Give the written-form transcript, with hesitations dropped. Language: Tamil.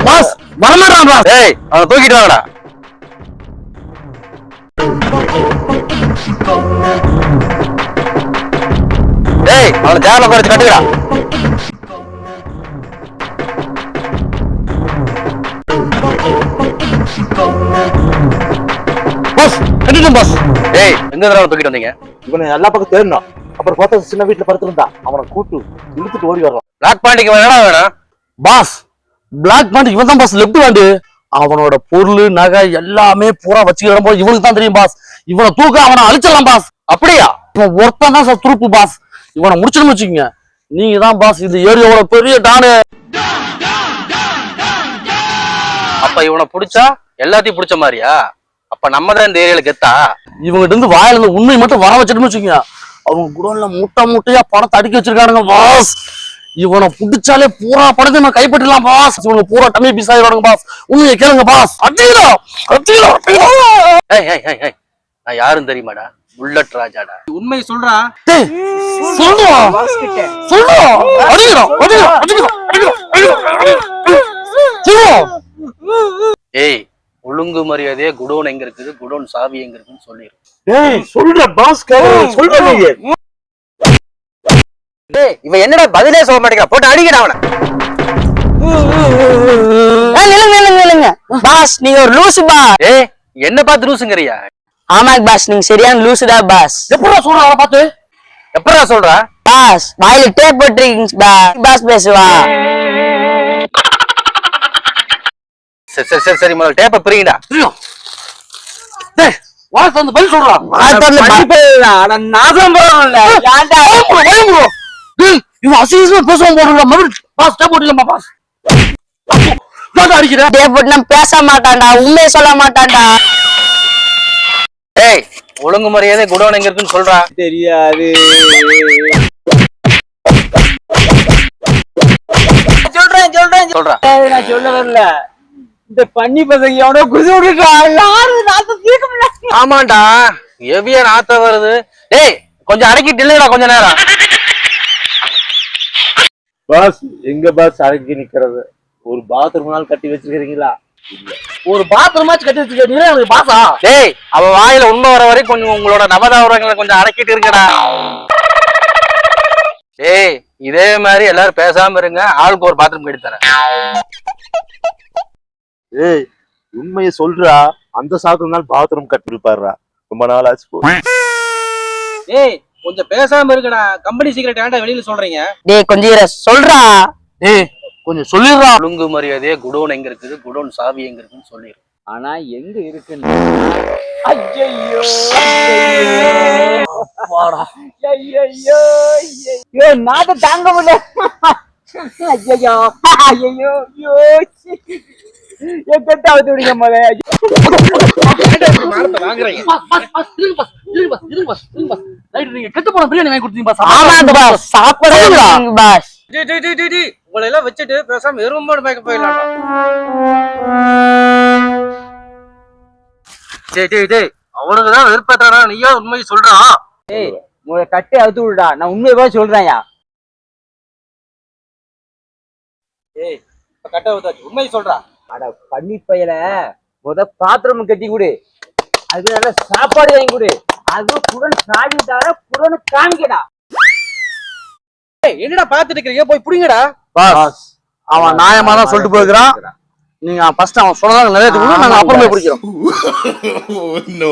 பாஸ் வரமாட்டான் பாஸ். ஏய் அவனை தூக்கிட்டு வாங்கடா. ஏய் அவனை சேர்ல குறைச்சு கட்டுக்கடா. பாஸ் கட்டிட்டேன் பாஸ். ஏய் எங்க தடவை தூக்கிட்டு வந்தீங்க? இவனை எல்லா பக்கம் தேடணும். அப்புறம் பார்த்தா சின்ன வீட்டுல படுத்திருந்தான். அவனை கூட்டு இழுத்துட்டு ஓடி வர்றான். பிளாக் பாண்டிக்கு என்னடா வேணும்? பாஸ் பிளாக் பாண்ட் இவன் தான் பாஸ். லெப்ட் பாண்டு அவனோட பொருள் நகை எல்லாமே பூரா வச்சுக்கிற போது இவனுக்கு தான் தெரியும் பாஸ். இவனை தூக்க அவனை அழிச்சிடலாம் பாஸ். அப்படியா? இவன் ஒருத்தன் தான் சார் துருப்பு பாஸ். இவனை முடிச்சிடணும் வச்சுக்கோங்க. நீங்க தான் பாஸ் இந்த ஏரியாவோட பெரிய டானு. அப்ப இவனை புடிச்சா எல்லாத்தையும் புடிச்ச மாதிரியா? அப்ப நம்ம தான் இந்த ஏரியால கெத்தா? இவங்கிட்ட இருந்து வாயில இருந்து உண்மை மட்டும் வர வச்சிட்டு வச்சுக்கோங்க. அவங்க குடோன்ல முட்டை முட்டையா பணத்தை அடுக்கி வச்சிருக்கானுங்க பாஸ். இவனை புடிச்சாலே பூரா படத்தை நம்ம கைப்பற்றலாம் பாஸ். இவங்க பூரா டம்மி பீஸ் ஆயிடுவாங்க பாஸ். உண்மையை கேளுங்க பாஸ். நான் யாரும் தெரியுமாடா? புல்லட் ராஜாடா. உண்மை சொல்றா. ஏய் ஒழுங்கு மரியாதையே குடோன் எங்க இருக்குது, குடோன் சாவி எங்க இருக்குன்னு சொல்லிரு. ஏய் சொல்ற பாஸ் சொல்ற நீங்க. ஏய் இவன் என்னடா பதிலே சொல்ல மாட்டேங்கிறான். போட்டு அடிக்கடா அவனை. நில்லுங்க பாஸ், நீங்க ஒரு லூசு பா. ஏய் என்ன பார்த்து லூசுங்கறியா? ஆமாங்க பாஸ், நீங்க சரியான லூசுடா பாஸ். எப்படா சொல்ற அவனை பார்த்து? எப்படா சொல்றா? பாஸ் வாயில டேப் போட்டுருக்கீங்க பாஸ் பேசுவா. சரி சரி சரி சரி முதல்ல டேப்பை பிரிங்கடா. வாய் தந்து பதில் சொல்றான். இவன் அசிங்கமா பேசுவான் போடுறா. பாஸ் டேப் போட்டுலமா பாஸ். அடிக்கிற டேப் போட்டுனா பேச மாட்டான்டா, உண்மையை சொல்ல மாட்டான்டா. ஏய் ஒழுங்கு மரியாதை குடோன் எங்க இருக்குன்னு சொல்றா. தெரியாது. சொல்றா. நான் சொல்ல வரல. இந்த பண்ணி பசங்க எவனோ குதி விட்டுட்டான். ஆமாண்டா எவிய நாத்த வருது. ஏய் கொஞ்சம் அடக்கிட்டு இல்லையா கொஞ்ச நேரம். பாஸ் எங்க பாஸ் அடக்கி நிக்கிறது? ஒரு பாத்ரூம் கட்டி வச்சிருக்கீங்களா? ஒரு பாத்ரூமாச்சு கட்டி வச்சிருக்கீங்க எனக்கு பாசா. டேய் அவ வாயில உண்மை வர வரைக்கும் கொஞ்சம் உங்களோட நவதாவரங்களை கொஞ்சம் அடக்கிட்டு இருக்கடா. ஏய் இதே மாதிரி எல்லாரும் பேசாம இருங்க. ஆளுக்கு ஒரு பாத்ரூம் கட்டி தரேன். ஏய் உண்மையை சொல்றா. அந்த சாக்குனால பாத்ரூம் கட்டி இருப்பாருடா. ரொம்ப நாள் ஆச்சு. ஏய் கொஞ்சம் பேசாம இருக்கடா. கம்பெனி சீக்ரெட் ஏன்டா வெளியில சொல்றீங்க? டேய் கொஞ்சம் சொல்றா. ஏய் கொஞ்சம் சொல்லிடுறா. ஒழுங்கு மரியாதையே குடோன் எங்க இருக்குது, குடோன் சாவி எங்க இருக்குன்னு சொல்லிடு. ஆனா எங்க இருக்குன்னு ஐயோ நாட்ட தாங்க முடியல. ஐயோ ஐயோ எதாவது விடுங்க முதல்ல. நீங்க கெட்டு போன பிரியாணி வாங்கி கொடுத்தீங்க பாஸ். ஆமாங்க பாஸ், சாப்பிடுங்க பாஸ். உங்களை எல்லாம் வச்சுட்டு பேசாம எறும்போடு மேய்க்க போயிடலாம். அவனுக்குதான் வெறுப்பேற்றானா? நீயா உண்மையை சொல்றா? ஏய் உங்களை கட்டி அவுத்து விடுடா. நான் உண்மையை சொல்றேன்யா. ஏய் கட்ட அவுத்தாச்சு, உண்மையை சொல்றா. அட பண்ணி பையல பாத்ரூம் கட்டி கொடு. அது நல்ல சாப்பாடு வாங்கி கொடு. அது குடன் சாடிட்டார குடன் காமிக்கடா. என்னடா பாத்துட்டு இருக்கீங்க? போய் புடிங்கடா. பாஸ் அவன் நியாயமா தான் சொல்லிட்டு போயிருக்கான். நீங்க ஃபர்ஸ்ட் அவன் சொன்னதாக நிறைய நாங்க அப்புறமே பிடிக்கிறோம். No.